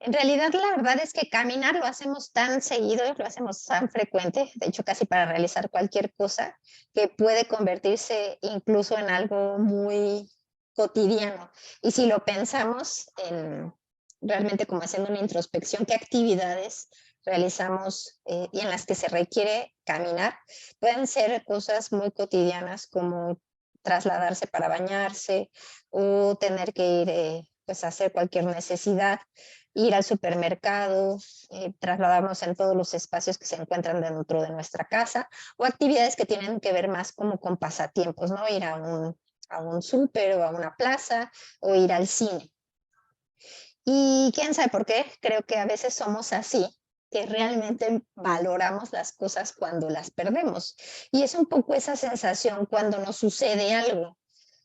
En realidad, la verdad es que caminar lo hacemos tan seguido, lo hacemos tan frecuente, de hecho, casi para realizar cualquier cosa, que puede convertirse incluso en algo muy cotidiano. Y si lo pensamos en realmente como haciendo una introspección, qué actividades realizamos y en las que se requiere caminar, pueden ser cosas muy cotidianas como trasladarse para bañarse o tener que ir pues a hacer cualquier necesidad, ir al supermercado, trasladarnos en todos los espacios que se encuentran dentro de nuestra casa, o actividades que tienen que ver más como con pasatiempos, ¿no? Ir a un súper o a una plaza o ir al cine. Y quién sabe por qué, creo que a veces somos así, que realmente valoramos las cosas cuando las perdemos. Y es un poco esa sensación cuando nos sucede algo,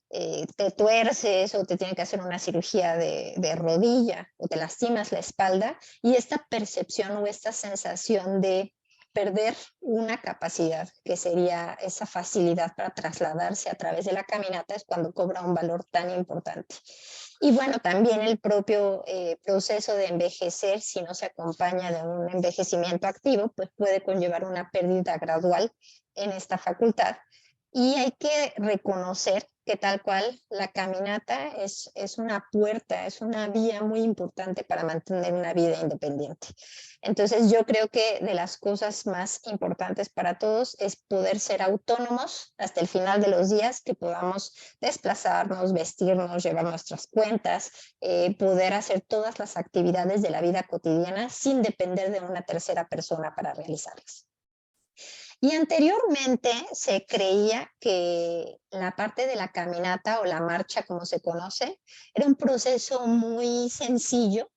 te tuerces o te tienen que hacer una cirugía de rodilla o te lastimas la espalda y esta percepción o esta sensación de perder una capacidad que sería esa facilidad para trasladarse a través de la caminata es cuando cobra un valor tan importante. Y bueno, también el propio proceso de envejecer, si no se acompaña de un envejecimiento activo, pues puede conllevar una pérdida gradual en esta facultad y hay que reconocer que tal cual la caminata es una puerta, es una vía muy importante para mantener una vida independiente. Entonces yo creo que de las cosas más importantes para todos es poder ser autónomos hasta el final de los días, que podamos desplazarnos, vestirnos, llevar nuestras cuentas, poder hacer todas las actividades de la vida cotidiana sin depender de una tercera persona para realizarlas. Y anteriormente se creía que la parte de la caminata o la marcha, como se conoce, era un proceso muy sencillo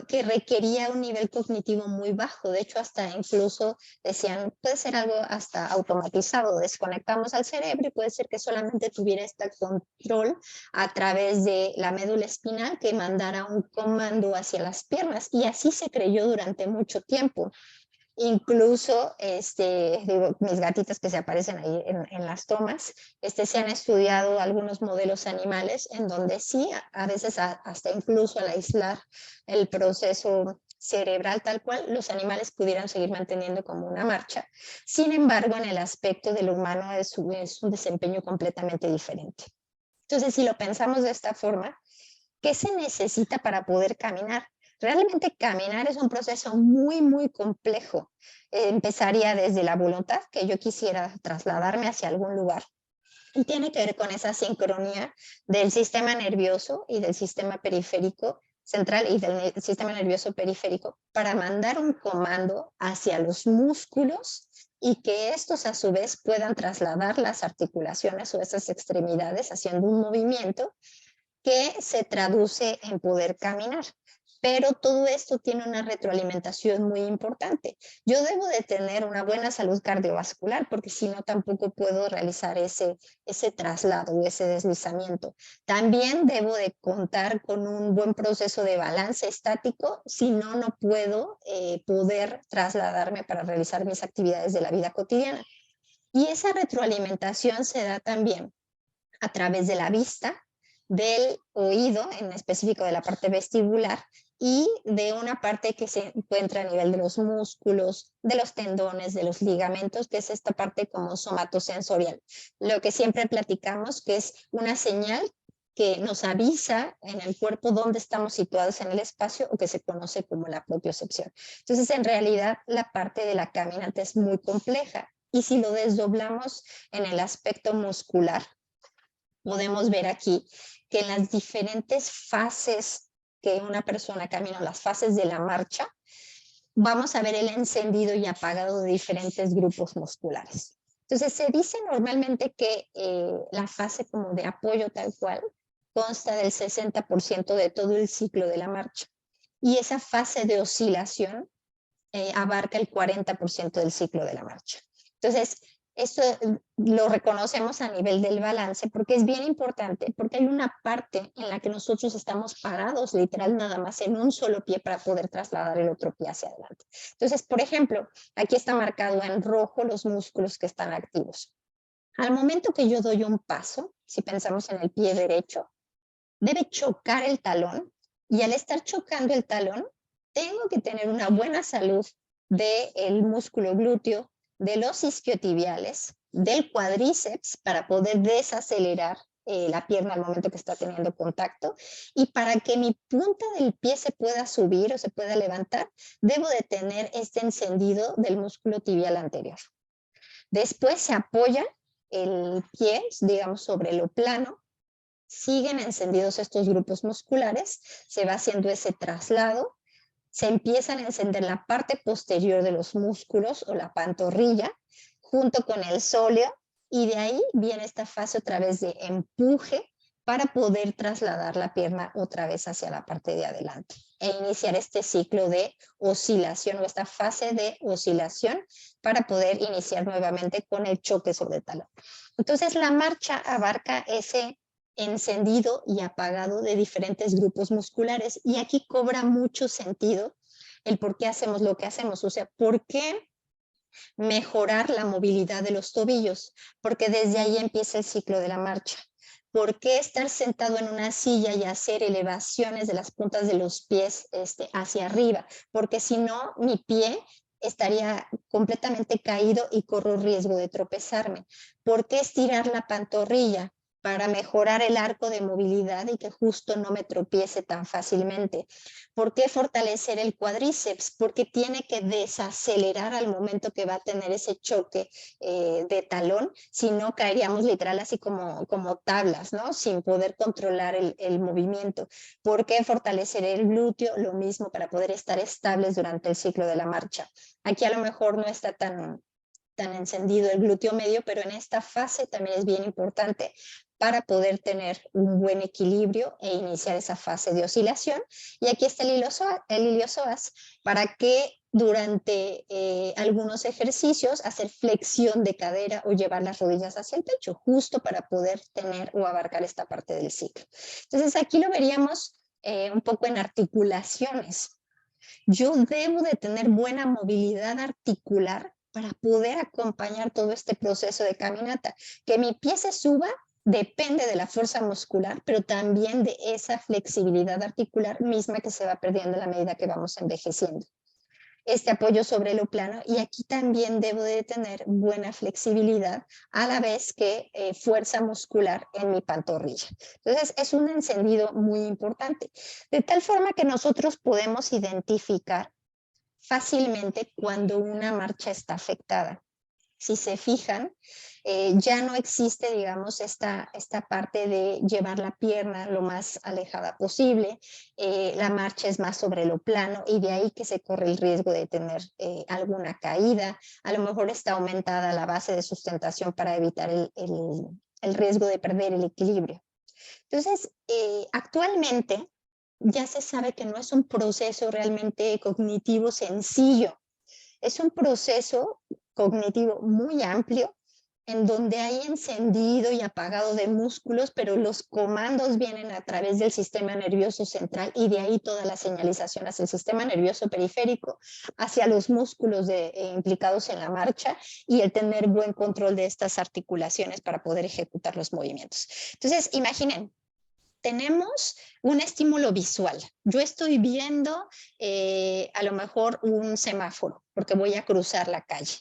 que requería un nivel cognitivo muy bajo. De hecho, hasta incluso decían, puede ser algo hasta automatizado, desconectamos al cerebro y puede ser que solamente tuviera este control a través de la médula espinal que mandara un comando hacia las piernas. Y así se creyó durante mucho tiempo. Incluso, digo, mis gatitas que se aparecen ahí en las tomas, se han estudiado algunos modelos animales en donde sí, a veces hasta incluso al aislar el proceso cerebral tal cual, los animales pudieran seguir manteniendo como una marcha. Sin embargo, en el aspecto de lo humano es un desempeño completamente diferente. Entonces, si lo pensamos de esta forma, ¿qué se necesita para poder caminar? Realmente caminar es un proceso muy, muy complejo. Empezaría desde la voluntad, que yo quisiera trasladarme hacia algún lugar. Y tiene que ver con esa sincronía del sistema nervioso y del sistema periférico central y del sistema nervioso periférico para mandar un comando hacia los músculos y que estos a su vez puedan trasladar las articulaciones o esas extremidades haciendo un movimiento que se traduce en poder caminar. Pero todo esto tiene una retroalimentación muy importante. Yo debo de tener una buena salud cardiovascular porque si no tampoco puedo realizar ese traslado o ese deslizamiento. También debo de contar con un buen proceso de balance estático, si no, no puedo poder trasladarme para realizar mis actividades de la vida cotidiana. Y esa retroalimentación se da también a través de la vista, del oído, en específico de la parte vestibular, y de una parte que se encuentra a nivel de los músculos, de los tendones, de los ligamentos, que es esta parte como somatosensorial. Lo que siempre platicamos, que es una señal que nos avisa en el cuerpo dónde estamos situados en el espacio o que se conoce como la propiocepción. Entonces, en realidad, la parte de la caminata es muy compleja. Y si lo desdoblamos en el aspecto muscular, podemos ver aquí que en las diferentes fases que una persona camina, las fases de la marcha, vamos a ver el encendido y apagado de diferentes grupos musculares. Entonces, se dice normalmente que la fase como de apoyo tal cual consta del 60% de todo el ciclo de la marcha. Y esa fase de oscilación abarca el 40% del ciclo de la marcha. Entonces, esto lo reconocemos a nivel del balance porque es bien importante, porque hay una parte en la que nosotros estamos parados, literal, nada más en un solo pie para poder trasladar el otro pie hacia adelante. Entonces, por ejemplo, aquí está marcado en rojo los músculos que están activos. Al momento que yo doy un paso, si pensamos en el pie derecho, debe chocar el talón Y al estar chocando el talón, tengo que tener una buena salud del músculo glúteo, de los isquiotibiales, del cuádriceps para poder desacelerar la pierna al momento que está teniendo contacto, y para que mi punta del pie se pueda subir o se pueda levantar, debo de tener este encendido del músculo tibial anterior. Después se apoya el pie, digamos, sobre lo plano, siguen encendidos estos grupos musculares, se va haciendo ese traslado, se empiezan a encender la parte posterior de los músculos o la pantorrilla, junto con el sóleo, y de ahí viene esta fase otra vez de empuje para poder trasladar la pierna otra vez hacia la parte de adelante e iniciar este ciclo de oscilación o esta fase de oscilación para poder iniciar nuevamente con el choque sobre el talón. Entonces la marcha abarca ese encendido y apagado de diferentes grupos musculares, y aquí cobra mucho sentido el por qué hacemos lo que hacemos, o sea, por qué mejorar la movilidad de los tobillos, porque desde ahí empieza el ciclo de la marcha. ¿Por qué estar sentado en una silla y hacer elevaciones de las puntas de los pies hacia arriba? Porque si no, mi pie estaría completamente caído y corro riesgo de tropezarme. ¿Por qué estirar la pantorrilla? Para mejorar el arco de movilidad y que justo no me tropiece tan fácilmente. ¿Por qué fortalecer el cuádriceps? Porque tiene que desacelerar al momento que va a tener ese choque de talón, si no caeríamos literal así como tablas, ¿no? Sin poder controlar el movimiento. ¿Por qué fortalecer el glúteo? Lo mismo, para poder estar estables durante el ciclo de la marcha. Aquí a lo mejor no está tan encendido el glúteo medio, pero en esta fase también es bien importante para poder tener un buen equilibrio e iniciar esa fase de oscilación. Y aquí está el iliosoas, para que durante algunos ejercicios hacer flexión de cadera o llevar las rodillas hacia el pecho, justo para poder tener o abarcar esta parte del ciclo. Entonces aquí lo veríamos un poco en articulaciones. Yo debo de tener buena movilidad articular para poder acompañar todo este proceso de caminata. Que mi pie se suba depende de la fuerza muscular, pero también de esa flexibilidad articular misma que se va perdiendo a la medida que vamos envejeciendo. Este apoyo sobre lo plano, y aquí también debo de tener buena flexibilidad a la vez que fuerza muscular en mi pantorrilla. Entonces es un encendido muy importante, de tal forma que nosotros podemos identificar fácilmente cuando una marcha está afectada. Si se fijan, ya no existe, digamos, esta parte de llevar la pierna lo más alejada posible, la marcha es más sobre lo plano, y de ahí que se corre el riesgo de tener alguna caída, a lo mejor está aumentada la base de sustentación para evitar el riesgo de perder el equilibrio. Entonces, actualmente ya se sabe que no es un proceso realmente cognitivo sencillo, es un proceso cognitivo muy amplio, en donde hay encendido y apagado de músculos, pero los comandos vienen a través del sistema nervioso central, y de ahí toda la señalización hacia el sistema nervioso periférico, hacia los músculos implicados en la marcha, y el tener buen control de estas articulaciones para poder ejecutar los movimientos. Entonces, imaginen, tenemos un estímulo visual. Yo estoy viendo a lo mejor un semáforo porque voy a cruzar la calle.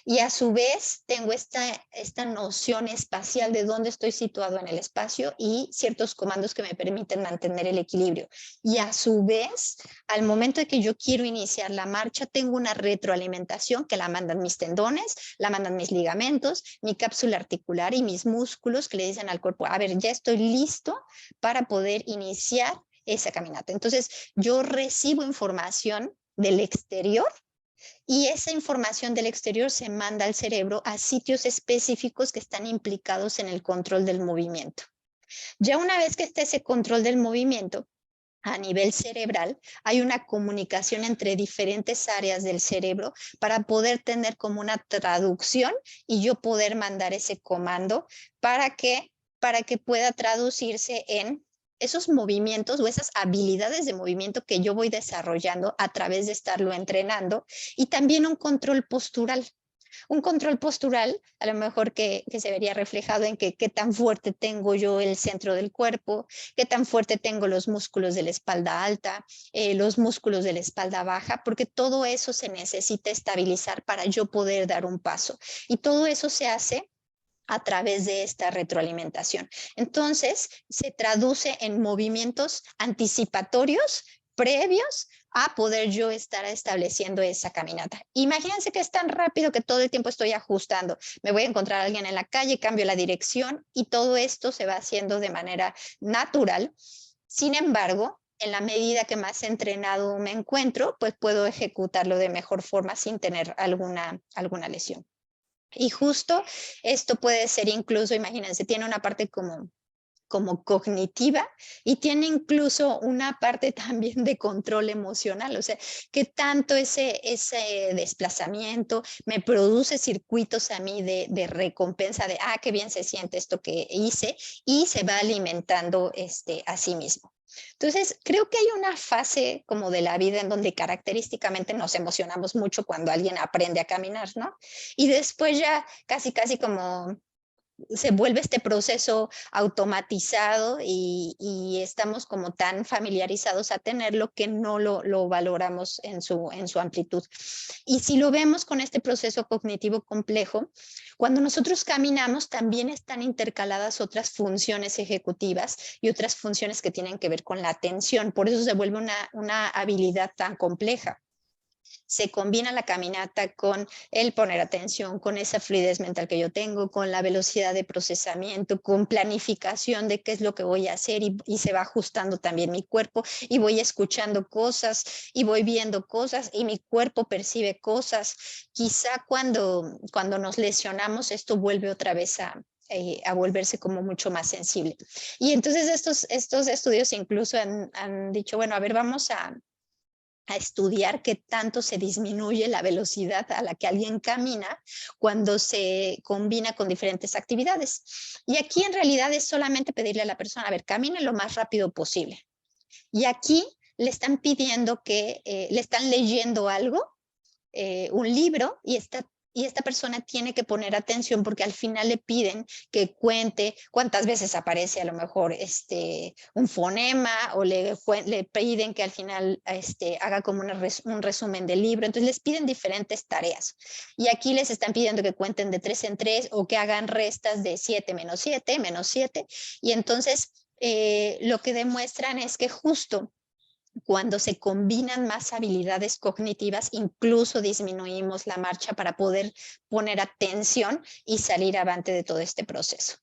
Y a su vez tengo esta noción espacial de dónde estoy situado en el espacio y ciertos comandos que me permiten mantener el equilibrio. Y a su vez, al momento de que yo quiero iniciar la marcha, tengo una retroalimentación que la mandan mis tendones, la mandan mis ligamentos, mi cápsula articular y mis músculos, que le dicen al cuerpo, a ver, ya estoy listo para poder iniciar esa caminata. Entonces, yo recibo información del exterior, y esa información del exterior se manda al cerebro a sitios específicos que están implicados en el control del movimiento. Ya una vez que esté ese control del movimiento, a nivel cerebral, hay una comunicación entre diferentes áreas del cerebro para poder tener como una traducción y yo poder mandar ese comando para que pueda traducirse en esos movimientos o esas habilidades de movimiento que yo voy desarrollando a través de estarlo entrenando, y también un control postural. Un control postural, a lo mejor que se vería reflejado en que qué tan fuerte tengo yo el centro del cuerpo, qué tan fuerte tengo los músculos de la espalda alta, los músculos de la espalda baja, porque todo eso se necesita estabilizar para yo poder dar un paso. Y todo eso se hace a través de esta retroalimentación. Entonces, se traduce en movimientos anticipatorios previos a poder yo estar estableciendo esa caminata. Imagínense que es tan rápido que todo el tiempo estoy ajustando. Me voy a encontrar a alguien en la calle, cambio la dirección y todo esto se va haciendo de manera natural. Sin embargo, en la medida que más entrenado me encuentro, pues puedo ejecutarlo de mejor forma sin tener alguna lesión. Y justo esto puede ser incluso, imagínense, tiene una parte como cognitiva y tiene incluso una parte también de control emocional, o sea, que tanto ese desplazamiento me produce circuitos a mí de recompensa, de, qué bien se siente esto que hice, y se va alimentando a sí mismo. Entonces, creo que hay una fase como de la vida en donde característicamente nos emocionamos mucho cuando alguien aprende a caminar, ¿no? Y después ya casi como se vuelve este proceso automatizado y estamos como tan familiarizados a tenerlo que no lo valoramos en su amplitud. Y si lo vemos con este proceso cognitivo complejo, cuando nosotros caminamos también están intercaladas otras funciones ejecutivas y otras funciones que tienen que ver con la atención. Por eso se vuelve una habilidad tan compleja. Se combina la caminata con el poner atención, con esa fluidez mental que yo tengo, con la velocidad de procesamiento, con planificación de qué es lo que voy a hacer y se va ajustando también mi cuerpo y voy escuchando cosas y voy viendo cosas y mi cuerpo percibe cosas. Quizá cuando nos lesionamos esto vuelve otra vez a volverse como mucho más sensible. Y entonces estos estudios incluso han dicho, bueno, a ver, vamos a estudiar qué tanto se disminuye la velocidad a la que alguien camina cuando se combina con diferentes actividades. Y aquí en realidad es solamente pedirle a la persona, a ver, camine lo más rápido posible. Y aquí le están pidiendo le están leyendo algo, un libro, y esta persona tiene que poner atención porque al final le piden que cuente cuántas veces aparece a lo mejor un fonema o le piden que al final haga como un resumen del libro. Entonces les piden diferentes tareas. Y aquí les están pidiendo que cuenten de 3 en 3 o que hagan restas de 7 menos 7, menos 7. Y entonces lo que demuestran es que justo cuando se combinan más habilidades cognitivas, incluso disminuimos la marcha para poder poner atención y salir avante de todo este proceso.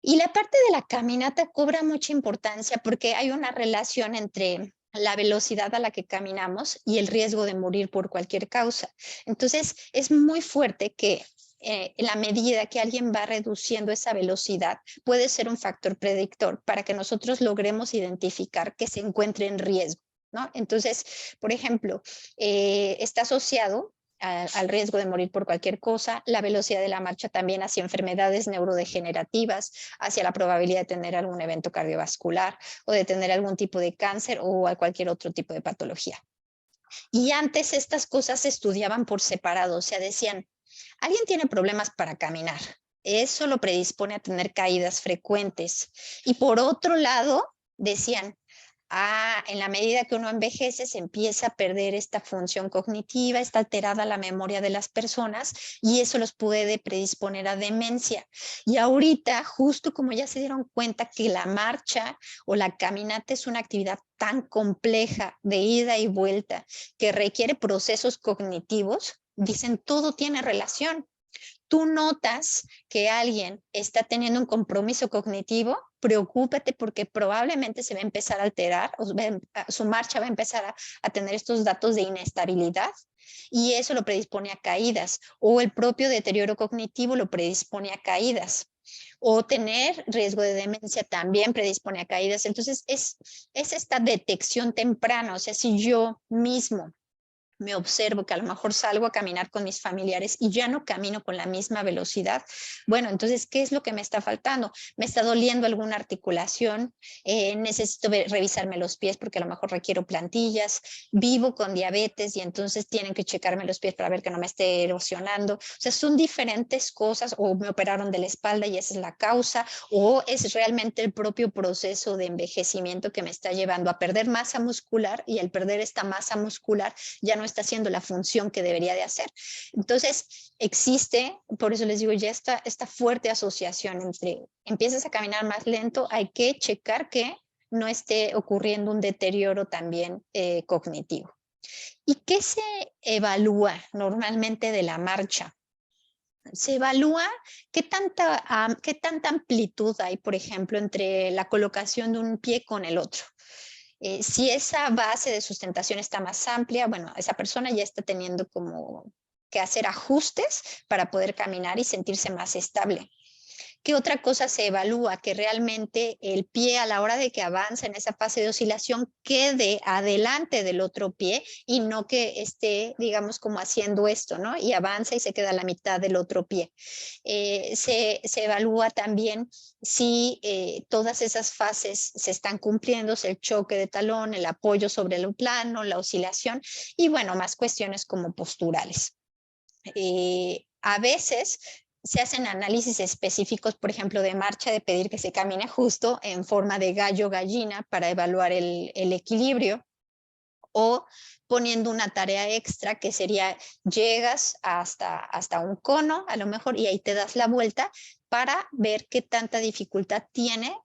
Y la parte de la caminata cobra mucha importancia porque hay una relación entre la velocidad a la que caminamos y el riesgo de morir por cualquier causa. Entonces, es muy fuerte que en la medida que alguien va reduciendo esa velocidad, puede ser un factor predictor para que nosotros logremos identificar que se encuentre en riesgo, ¿no? Entonces, por ejemplo, está asociado al riesgo de morir por cualquier cosa, la velocidad de la marcha también hacia enfermedades neurodegenerativas, hacia la probabilidad de tener algún evento cardiovascular o de tener algún tipo de cáncer o cualquier otro tipo de patología. Y antes estas cosas se estudiaban por separado, o sea, decían, alguien tiene problemas para caminar, eso lo predispone a tener caídas frecuentes. Y por otro lado, decían, en la medida que uno envejece se empieza a perder esta función cognitiva, está alterada la memoria de las personas y eso los puede predisponer a demencia. Y ahorita, justo como ya se dieron cuenta que la marcha o la caminata es una actividad tan compleja de ida y vuelta que requiere procesos cognitivos, dicen todo tiene relación. Tú notas que alguien está teniendo un compromiso cognitivo, preocúpate porque probablemente se va a empezar a alterar, su marcha va a empezar a tener estos datos de inestabilidad y eso lo predispone a caídas, o el propio deterioro cognitivo lo predispone a caídas, o tener riesgo de demencia también predispone a caídas. Entonces es esta detección temprana, o sea, si yo mismo me observo que a lo mejor salgo a caminar con mis familiares y ya no camino con la misma velocidad, bueno, entonces, ¿qué es lo que me está faltando? ¿Me está doliendo alguna articulación? Necesito revisarme los pies porque a lo mejor requiero plantillas, vivo con diabetes y entonces tienen que checarme los pies para ver que no me esté erosionando. O sea, son diferentes cosas, o me operaron de la espalda y esa es la causa, o es realmente el propio proceso de envejecimiento que me está llevando a perder masa muscular, y al perder esta masa muscular ya no está haciendo la función que debería de hacer. Entonces, existe, por eso les digo, ya esta fuerte asociación entre empiezas a caminar más lento, hay que checar que no esté ocurriendo un deterioro también cognitivo. ¿Y qué se evalúa normalmente de la marcha? Se evalúa qué tanta amplitud hay, por ejemplo, entre la colocación de un pie con el otro. Si esa base de sustentación está más amplia, bueno, esa persona ya está teniendo como que hacer ajustes para poder caminar y sentirse más estable. ¿Qué otra cosa se evalúa? Que realmente el pie, a la hora de que avanza en esa fase de oscilación, quede adelante del otro pie y no que esté, digamos, como haciendo esto, ¿no? Y avanza y se queda a la mitad del otro pie. Se evalúa también si todas esas fases se están cumpliendo, el choque de talón, el apoyo sobre el plano, la oscilación y, bueno, más cuestiones como posturales. A veces se hacen análisis específicos, por ejemplo, de marcha, de pedir que se camine justo en forma de gallo-gallina para evaluar el equilibrio, o poniendo una tarea extra que sería llegas hasta un cono a lo mejor y ahí te das la vuelta para ver qué tanta dificultad tiene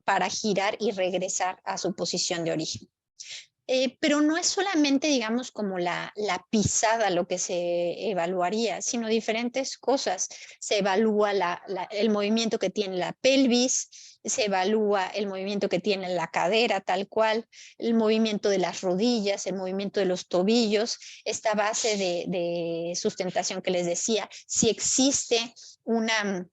para girar y regresar a su posición de origen. Pero no es solamente, digamos, como la pisada lo que se evaluaría, sino diferentes cosas. Se evalúa el movimiento que tiene la pelvis, se evalúa el movimiento que tiene la cadera tal cual, el movimiento de las rodillas, el movimiento de los tobillos, esta base de sustentación que les decía, si existe una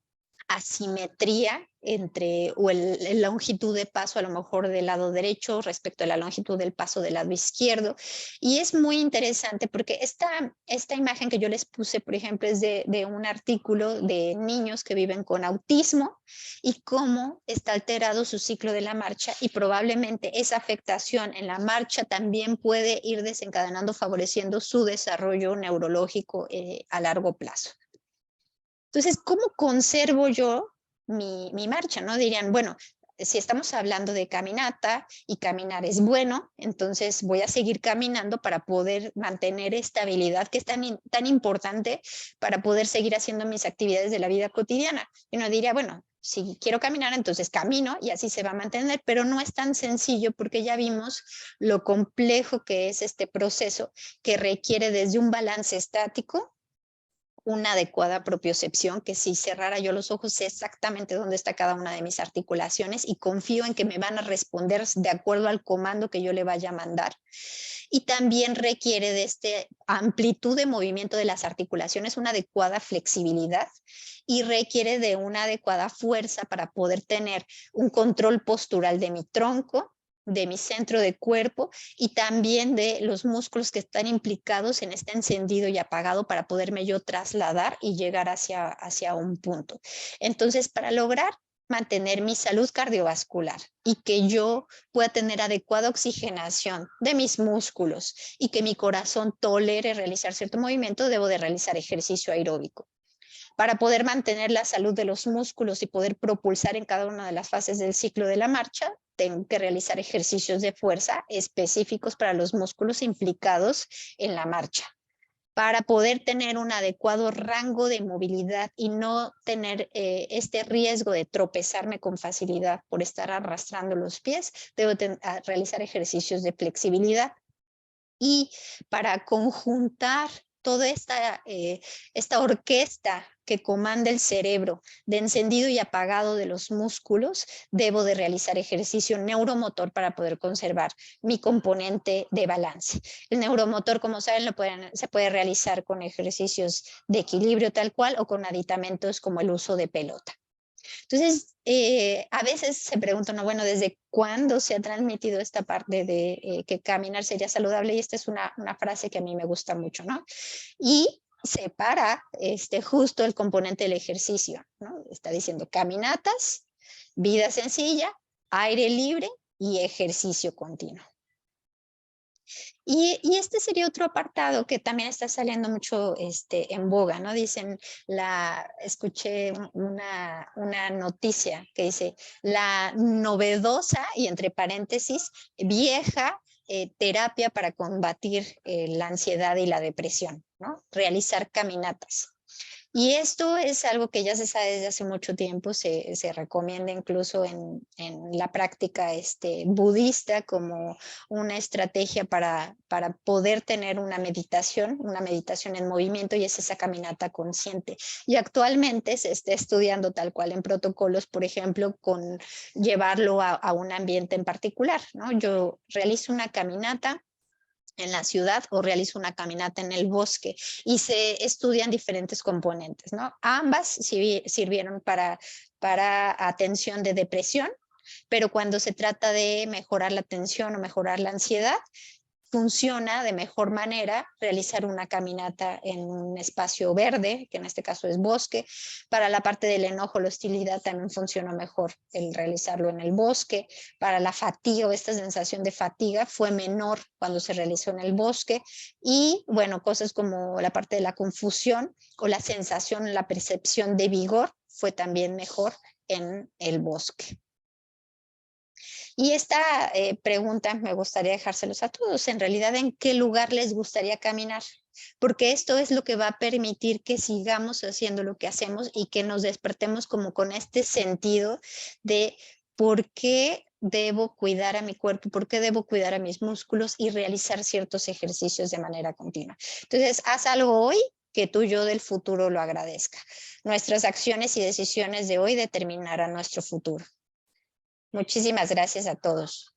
asimetría entre o la longitud de paso a lo mejor del lado derecho respecto a la longitud del paso del lado izquierdo. Y es muy interesante porque esta imagen que yo les puse, por ejemplo, es de un artículo de niños que viven con autismo y cómo está alterado su ciclo de la marcha, y probablemente esa afectación en la marcha también puede ir desencadenando, favoreciendo su desarrollo neurológico a largo plazo. Entonces, ¿cómo conservo yo mi marcha? ¿No? Dirían, bueno, si estamos hablando de caminata y caminar es bueno, entonces voy a seguir caminando para poder mantener estabilidad, que es tan importante para poder seguir haciendo mis actividades de la vida cotidiana. Y uno diría, bueno, si quiero caminar, entonces camino y así se va a mantener, pero no es tan sencillo porque ya vimos lo complejo que es este proceso, que requiere desde un balance estático, una adecuada propiocepción, que si cerrara yo los ojos sé exactamente dónde está cada una de mis articulaciones y confío en que me van a responder de acuerdo al comando que yo le vaya a mandar. Y también requiere de esta amplitud de movimiento de las articulaciones, una adecuada flexibilidad, y requiere de una adecuada fuerza para poder tener un control postural de mi tronco, de mi centro de cuerpo y también de los músculos que están implicados en este encendido y apagado para poderme yo trasladar y llegar hacia un punto. Entonces, para lograr mantener mi salud cardiovascular y que yo pueda tener adecuada oxigenación de mis músculos y que mi corazón tolere realizar cierto movimiento, debo de realizar ejercicio aeróbico. Para poder mantener la salud de los músculos y poder propulsar en cada una de las fases del ciclo de la marcha, tengo que realizar ejercicios de fuerza específicos para los músculos implicados en la marcha. Para poder tener un adecuado rango de movilidad y no tener este riesgo de tropezarme con facilidad por estar arrastrando los pies, debo realizar ejercicios de flexibilidad. Y para conjuntar toda esta orquesta que comanda el cerebro de encendido y apagado de los músculos, debo de realizar ejercicio neuromotor para poder conservar mi componente de balance. El neuromotor, como saben, se puede realizar con ejercicios de equilibrio tal cual o con aditamentos como el uso de pelota. Entonces, a veces se preguntan, no, bueno, ¿desde cuándo se ha transmitido esta parte de que caminar sería saludable? Y esta es una frase que a mí me gusta mucho, ¿no? Y separa justo el componente del ejercicio, ¿no? Está diciendo caminatas, vida sencilla, aire libre y ejercicio continuo. Y este sería otro apartado que también está saliendo mucho en boga, ¿no? Dicen, escuché una noticia que dice, la novedosa, y entre paréntesis, vieja terapia para combatir la ansiedad y la depresión, ¿no? Realizar caminatas. Y esto es algo que ya se sabe desde hace mucho tiempo, se recomienda incluso en la práctica budista como una estrategia para poder tener una meditación en movimiento, y es esa caminata consciente. Y actualmente se está estudiando tal cual en protocolos, por ejemplo, con llevarlo a un ambiente en particular, ¿no? Yo realizo una caminata en la ciudad o realizo una caminata en el bosque, y se estudian diferentes componentes, ¿no? Ambas sirvieron para atención de depresión, pero cuando se trata de mejorar la tensión o mejorar la ansiedad, funciona de mejor manera realizar una caminata en un espacio verde, que en este caso es bosque. Para la parte del enojo, la hostilidad, también funciona mejor el realizarlo en el bosque. Para la fatiga o esta sensación de fatiga fue menor cuando se realizó en el bosque. Y bueno, cosas como la parte de la confusión o la sensación, la percepción de vigor fue también mejor en el bosque. Y esta pregunta me gustaría dejárselos a todos. En realidad, ¿en qué lugar les gustaría caminar? Porque esto es lo que va a permitir que sigamos haciendo lo que hacemos y que nos despertemos como con este sentido de por qué debo cuidar a mi cuerpo, por qué debo cuidar a mis músculos y realizar ciertos ejercicios de manera continua. Entonces, haz algo hoy que tu yo del futuro lo agradezca. Nuestras acciones y decisiones de hoy determinarán nuestro futuro. Muchísimas gracias a todos.